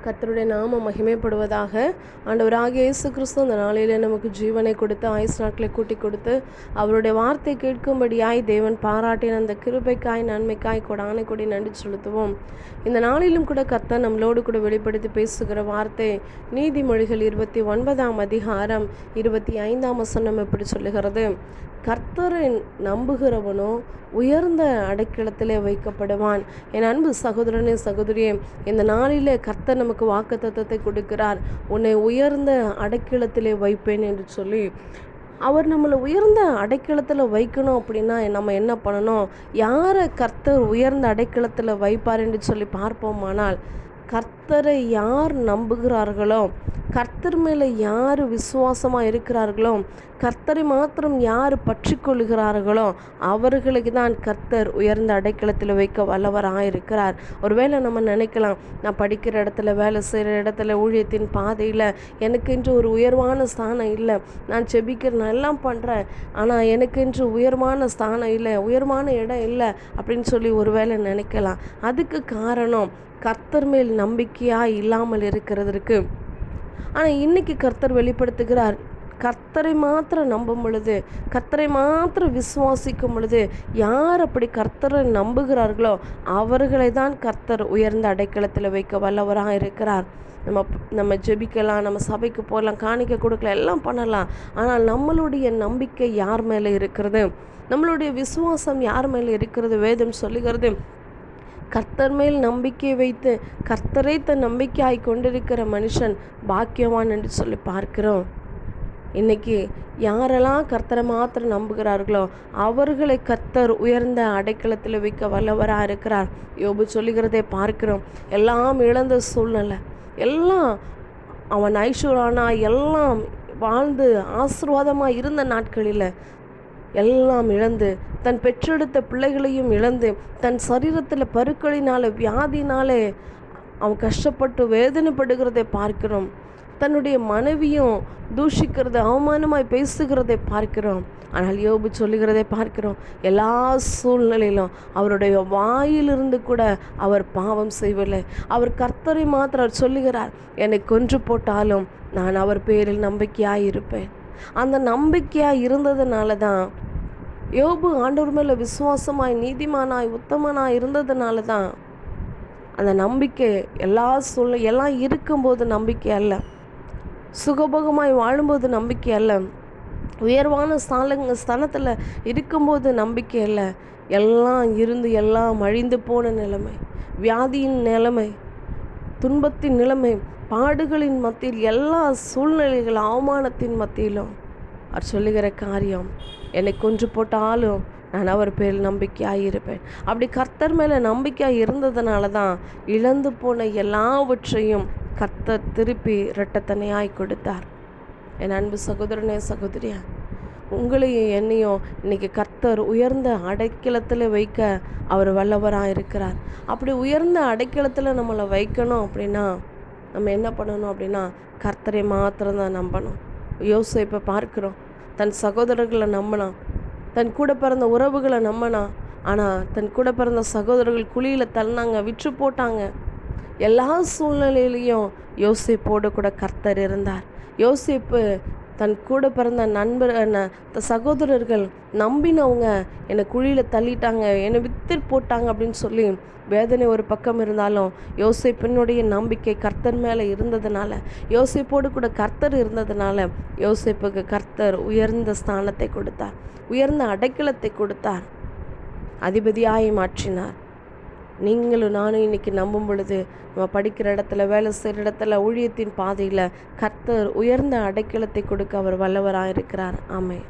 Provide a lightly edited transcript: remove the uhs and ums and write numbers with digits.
கர்த்தருடைய நாமம் மகிமைப்படுவதாக. ஆண்டவராகிய இயேசு கிறிஸ்து அந்த நாளிலே நமக்கு ஜீவனை கொடுத்து ஆயுசு நாட்களை கூட்டி கொடுத்து அவருடைய வார்த்தை கேட்கும்படியாய் தேவன் பாராட்டின அந்த கிருபைக்காய் நன்மைக்காய் கொடானை கொடி நன்றி செலுத்துவோம். இந்த நாளிலும் கூட கர்த்தர் நம்மளோடு கூட வெளிப்படுத்தி பேசுகிற வார்த்தை நீதிமொழிகள் 29ஆம் அதிகாரம் 25ஆம் வசனம் எப்படி சொல்லுகிறது? கர்த்தரை நம்புகிறவனோ உயர்ந்த அடைக்கலத்திலே வைக்கப்படுவான். என் அன்பு சகோதரனே சகோதரியே, இந்த நாளிலே கர்த்தர் நமக்கு வாக்குத்தத்தத்தை கொடுக்கிறார். உன்னை உயர்ந்த அடைக்கலத்திலே வைப்பேன் என்று சொல்லி அவர் நம்மளை உயர்ந்த அடைக்கலத்தில் வைக்கணும். அப்படின்னா நம்ம என்ன பண்ணணும்? யாரை கர்த்தர் உயர்ந்த அடைக்கலத்தில் வைப்பார் என்று சொல்லி பார்ப்போமானால், கர்த்தரை யார் நம்புகிறார்களோ, கர்த்தர் மேலே யார் விசுவாசமாக இருக்கிறார்களோ, கர்த்தரை மாத்திரம் யார் பற்றி கொள்ளுகிறார்களோ அவர்களுக்கு தான் கர்த்தர் உயர்ந்த அடைக்கலத்தில் வைக்க வல்லவராக இருக்கிறார். ஒருவேளை நம்ம நினைக்கலாம், நான் படிக்கிற இடத்துல, வேலை செய்கிற இடத்துல, ஊழியத்தின் பாதையில் எனக்கென்று ஒரு உயர்வான ஸ்தானம் இல்லை, நான் நான் எல்லாம் பண்ணுறேன், ஆனால் எனக்கென்று உயர்வான ஸ்தானம் இல்லை, உயர்வான இடம் இல்லை அப்படின்னு சொல்லி ஒருவேளை நினைக்கலாம். அதுக்கு காரணம் கர்த்தர் மேல் நம்பிக்கையாக இல்லாமல் இருக்கிறதற்கு. ஆனால் இன்றைக்கி கர்த்தர் வெளிப்படுத்துகிறார், கர்த்தரை மாத்திரம் நம்பும் பொழுது, கர்த்தரை மாத்திரம் விசுவாசிக்கும் பொழுது, யார் அப்படி கர்த்தரை நம்புகிறார்களோ அவர்களை தான் கர்த்தர் உயர்ந்த அடைக்கலத்தில் வைக்க வல்லவராக இருக்கிறார். நம்ம ஜெபிக்கலாம், நம்ம சபைக்கு போகலாம், காணிக்க கொடுக்கலாம், எல்லாம் பண்ணலாம். ஆனால் நம்மளுடைய நம்பிக்கை யார் மேலே இருக்கிறது? நம்மளுடைய விசுவாசம் யார் மேலே இருக்கிறது? வேதம் சொல்லுகிறது, கர்த்தர் மேல் நம்பிக்கை வைத்து கர்த்தரை தன் நம்பிக்கையாய் கொண்டிருக்கிற மனுஷன் பாக்கியவான் என்று சொல்லி பார்க்கிறோம். இன்னைக்கு யாரெல்லாம் கர்த்தரை மாத்திரம் நம்புகிறார்களோ அவர்களை கர்த்தர் உயர்ந்த அடைக்கலத்தில் வைக்க வல்லவராக இருக்கிறார். யோபு சொல்லுகிறதை பார்க்கிறோம். எல்லாம் இழந்த சூழ்நிலை, எல்லாம் அவன் ஐஸ்வர்யானா, எல்லாம் வாழ்ந்து ஆசீர்வாதமாக இருந்த நாட்களில் எல்லாம் இழந்து, தன் பெற்றெடுத்த பிள்ளைகளையும் இழந்து, தன் சரீரத்தில் பருக்களினால வியாதினாலே அவன் கஷ்டப்பட்டு வேதனைப்படுகிறதை பார்க்கிறோம். தன்னுடைய மனைவியும் தூஷிக்கிறதை, அவமானமாய் பேசுகிறதை பார்க்கிறோம். ஆனால் யோபு சொல்லுகிறதை பார்க்கிறோம், எல்லா சூழ்நிலையிலும் அவருடைய வாயிலிருந்து கூட அவர் பாவம் செய்யவில்லை. அவர் கர்த்தரை மாத்திரம் சொல்லுகிறார், என்னை கொன்று போட்டாலும் நான் அவர் பேரில் நம்பிக்கையாக இருப்பேன். அந்த நம்பிக்கையாக இருந்ததுனால தான் யோபு ஆண்டவர் மேலே விசுவாசமாய் நீதிமானாய் உத்தமனாய் இருந்ததுனால தான் அந்த நம்பிக்கை எல்லாம் இருக்கும்போது நம்பிக்கை அல்ல, சுகபோகமாய் வாழும்போது நம்பிக்கை அல்ல, உயர்வான ஸ்தானத்தில் இருக்கும்போது நம்பிக்கை அல்ல, எல்லாம் இருந்து எல்லாம் அழிந்து போன நிலைமை, வியாதியின் நிலைமை, துன்பத்தின் நிலைமை, பாடுகளின் மத்தியில், எல்லா சூழ்நிலைகள் அவமானத்தின் மத்தியிலும் அவர் சொல்லுகிற காரியம், என்னை கொன்று போட்டாலும் நான் அவர் பேரில் நம்பிக்கையாக இருப்பேன். அப்படி கர்த்தர் மேலே நம்பிக்கையாக இருந்ததுனால தான் இழந்து போன எல்லாவற்றையும் கர்த்தர் திருப்பி இரட்டத்தனையாய் கொடுத்தார். என் அன்பு சகோதரனே சகோதரியா, உங்களையும் என்னையும் இன்னைக்கு கர்த்தர் உயர்ந்த அடைக்கலத்தில் வைக்க அவர் வல்லவராக இருக்கிறார். அப்படி உயர்ந்த அடைக்கலத்தில் நம்மளை வைக்கணும் அப்படின்னா நம்ம என்ன பண்ணணும் அப்படின்னா, கர்த்தரை மாத்திரம்தான் நம்பணும். யோசேப்பை பார்க்கிறோம், தன் சகோதரர்களை நம்பினான், தன் கூட பிறந்த உறவுகளை நம்பினான். ஆனால் தன் கூட பிறந்த சகோதரர்கள் குழியில் தள்ளினாங்க, விற்று போட்டாங்க. எல்லா சூழ்நிலையிலையும் யோசேப்போடு கூட கர்த்தர் இருந்தார். யோசேப்பு தன் கூட பிறந்த சகோதரர்கள் நம்பினவங்க என்னை குழியில் தள்ளிட்டாங்க, என்னை வித்து போட்டாங்க அப்படின்னு சொல்லி வேதனை ஒரு பக்கம் இருந்தாலும் யோசேப்பினுடைய நம்பிக்கை கர்த்தர் மேலே இருந்ததுனால, யோசேப்போடு கூட கர்த்தர் இருந்ததுனால யோசேப்புக்கு கர்த்தர் உயர்ந்த ஸ்தானத்தை கொடுத்தார், உயர்ந்த அடைக்கலத்தை கொடுத்தார், அதிபதியாய் மாற்றினார். நீங்களும் நானும் இன்றைக்கி நம்பும் பொழுது, நம்ம படிக்கிற இடத்துல, வேலை செய்கிற இடத்துல, ஊழியத்தின் பாதையில் கர்த்தர் உயர்ந்த அடைக்கலத்தை கொடுக்க அவர் வல்லவராக இருக்கிறார். ஆமென்.